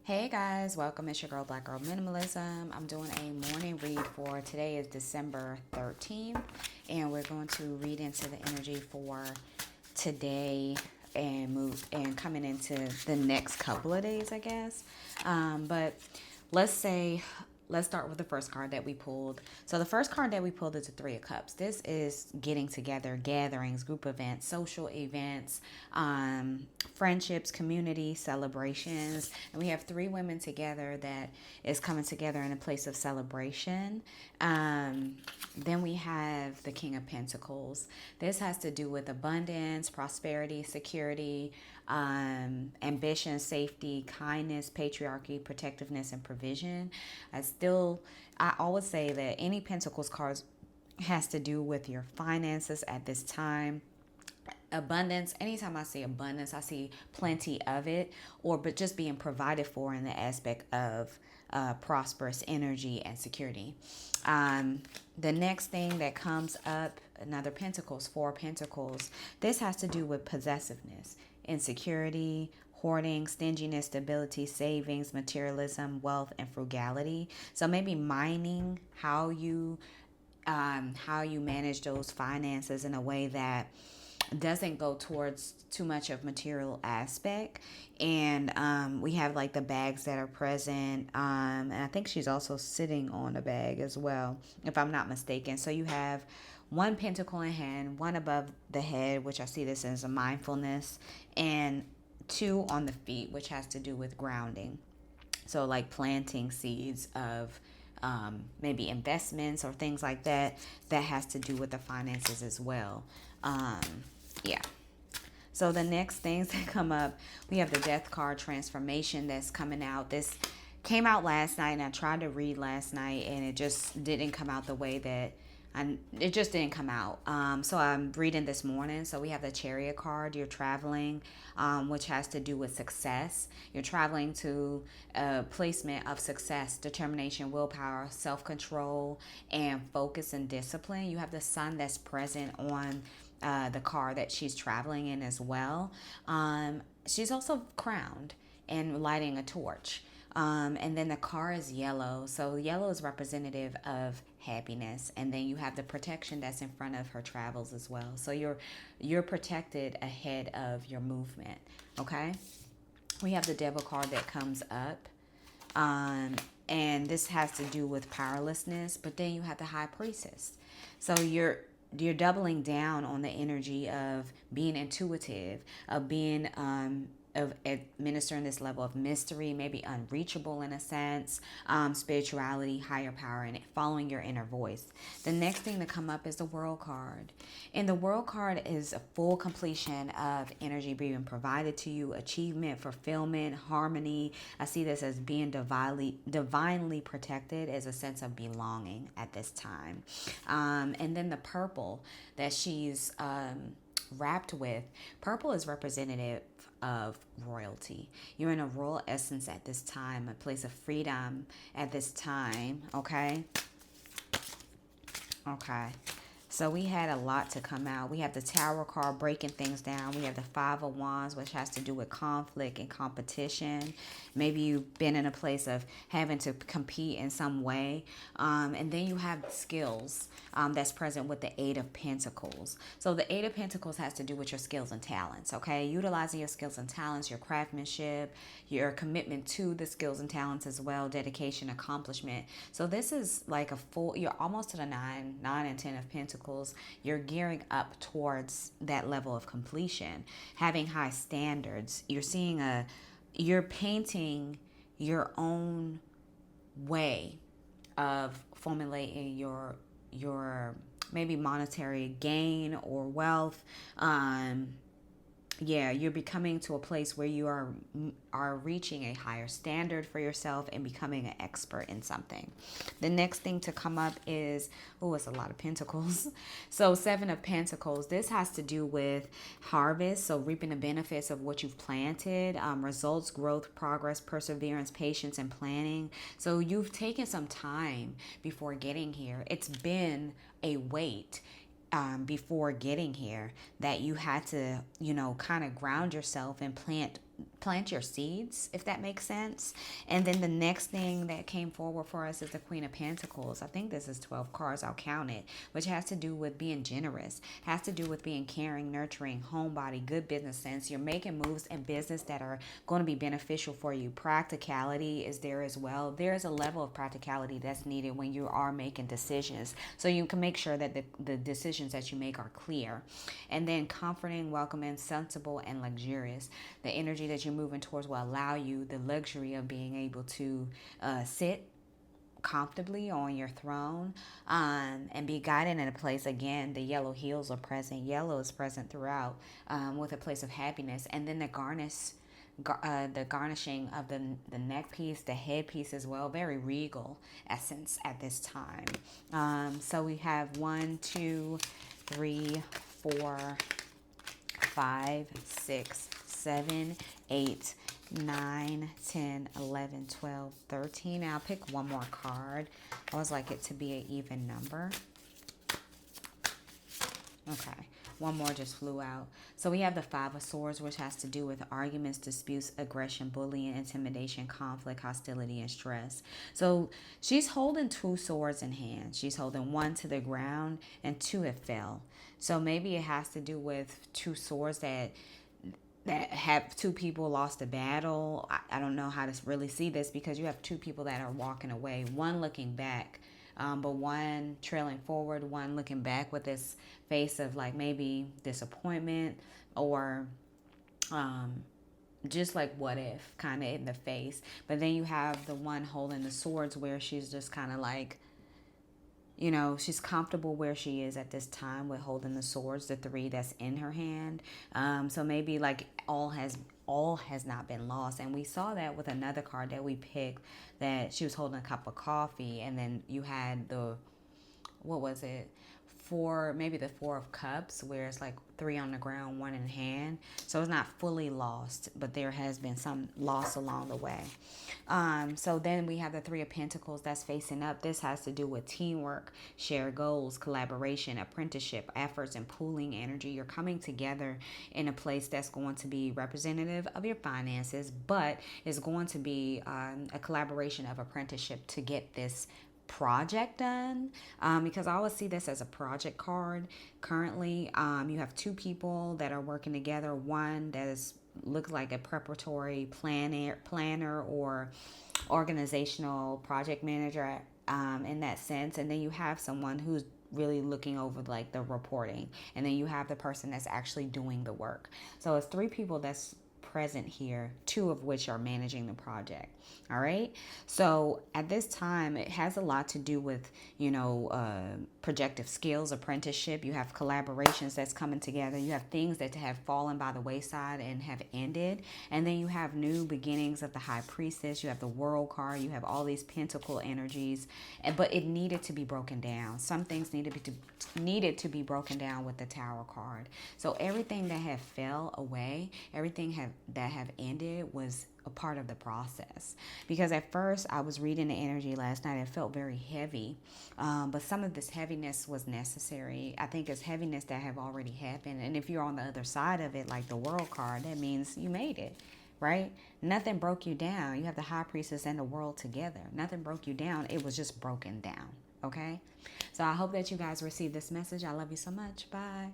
Hey guys, welcome. It's your girl, Black Girl Minimalism. I'm doing a morning read for today is December 13th, and we're going to read into the energy for today and move and coming into the next couple of days, I guess. But let's say let's start with the first card that we pulled. So the first card that we pulled is the Three of Cups. This is getting together, gatherings, group events, social events, friendships, community celebrations. And we have three women together that is coming together in a place of celebration. Then we have the King of Pentacles. This has to do with abundance, prosperity, security, ambition, safety, kindness, patriarchy, protectiveness, and provision. I always say that any Pentacles cards has to do with your finances at this time. Abundance, anytime I see abundance, I see plenty of it, but just being provided for in the aspect of prosperous energy and security. The next thing that comes up, another Pentacles, Four Pentacles. This has to do with possessiveness, insecurity, hoarding, stinginess, stability, savings, materialism, wealth, and frugality. So maybe mining how you manage those finances in a way that doesn't go towards too much of material aspect. And we have like the bags that are present, and I think she's also sitting on a bag as well, if I'm not mistaken. So you have one pentacle in hand, one above the head, which I see this as a mindfulness, and two on the feet, which has to do with grounding. So like planting seeds of maybe investments or things like that, that has to do with the finances as well. um, yeah. So the next things that come up, we have the Death card, transformation, that's coming out. This came out last night, and I tried to read last night, and it just didn't come out the way that it just didn't come out. So I'm reading this morning. So we have the Chariot card. You're traveling, which has to do with success. You're traveling to a placement of success, determination, willpower, self-control, and focus and discipline. You have the Sun that's present on the car that she's traveling in as well. She's also crowned and lighting a torch. And then the car is yellow. So yellow is representative of happiness. And then you have the protection that's in front of her travels as well. So you're protected ahead of your movement. Okay. We have the Devil card that comes up. And this has to do with powerlessness. But then you have the High Priestess. So you're doubling down on the energy of being intuitive, of being of administering this level of mystery, maybe unreachable in a sense, spirituality, higher power, and following your inner voice. The next thing to come up is the World card. And the World card is a full completion of energy being provided to you, achievement, fulfillment, harmony. I see this as being divinely protected, as a sense of belonging at this time. And then the purple that she's wrapped with, purple is representative of royalty. You're in a royal essence at this time, a place of freedom at this time. Okay. So we had a lot to come out. We have the Tower card, breaking things down. We have the Five of Wands, which has to do with conflict and competition. Maybe you've been in a place of having to compete in some way. And then you have skills that's present with the Eight of Pentacles. So the Eight of Pentacles has to do with your skills and talents, okay? Utilizing your skills and talents, your craftsmanship, your commitment to the skills and talents as well, dedication, accomplishment. So this is like you're almost to the nine and 10 of Pentacles. You're gearing up towards that level of completion, having high standards. You're painting your own way of formulating your maybe monetary gain or wealth. You're becoming to a place where you are reaching a higher standard for yourself and becoming an expert in something. The next thing to come up is, it's a lot of pentacles. So Seven of Pentacles, this has to do with harvest, so reaping the benefits of what you've planted, results, growth, progress, perseverance, patience, and planning. So you've taken some time before getting here. It's been a wait. Before getting here, that you had to, kind of ground yourself and plant plant your seeds, if that makes sense. And then the next thing that came forward for us is the Queen of Pentacles. I think this is 12 cards, I'll count it, which has to do with being generous, has to do with being caring, nurturing, homebody, good business sense. You're making moves in business that are going to be beneficial for you. Practicality is there as well. There is a level of practicality that's needed when you are making decisions, so you can make sure that the decisions that you make are clear. And then comforting, welcoming, sensible, and luxurious. The energy that you're moving towards will allow you the luxury of being able to sit comfortably on your throne, and be guided in a place. Again, the yellow heels are present. Yellow is present throughout, with a place of happiness. And then the garnishing of the neck piece, the head piece as well, very regal essence at this time. So we have 1, 2, 3, 4, 5, 6, 7, 8, 9, 10, 11, 12, 13. I'll pick one more card. I always like it to be an even number. Okay, one more just flew out. So we have the Five of Swords, which has to do with arguments, disputes, aggression, bullying, intimidation, conflict, hostility, and stress. So she's holding 2 swords in hand. She's holding one to the ground and 2 have fell. So maybe it has to do with 2 swords that have 2 people lost a battle. I don't know how to really see this, because you have 2 people that are walking away, one looking back, but one trailing forward, one looking back with this face of like maybe disappointment, or just like what if kind of in the face. But then you have the one holding the swords, where she's just kind of like, she's comfortable where she is at this time with holding the swords, the 3 that's in her hand. So maybe like all has not been lost. And we saw that with another card that we picked, that she was holding a cup of coffee, and then you had what was it? Maybe the 4 of Cups, where it's like 3 on the ground, 1 in hand. So it's not fully lost, but there has been some loss along the way. So then we have the 3 of Pentacles that's facing up. This has to do with teamwork, shared goals, collaboration, apprenticeship, efforts, and pooling energy. You're coming together in a place that's going to be representative of your finances, but is going to be a collaboration of apprenticeship to get this project done, because I always see this as a project card. Currently, you have 2 people that are working together. One that looks like a preparatory planner or organizational project manager, in that sense. And then you have someone who's really looking over like the reporting, and then you have the person that's actually doing the work. So it's 3 people that's present here, 2 of which are managing the project. All right. So at this time, it has a lot to do with, projective skills, apprenticeship. You have collaborations that's coming together. You have things that have fallen by the wayside and have ended. And then you have new beginnings of the High Priestess. You have the World card. You have all these pentacle energies, but it needed to be broken down. Some things needed to be broken down with the Tower card. So everything that had fell away, everything that have ended was a part of the process. Because at first I was reading the energy last night, it felt very heavy, but some of this heaviness was necessary. I think it's heaviness that have already happened, and if you're on the other side of it, like the World card, that means you made it, right? Nothing broke you down. You have the High Priestess and the World together. Nothing broke you down. It was just broken down. Okay, so I hope that you guys receive this message. I love you so much. Bye.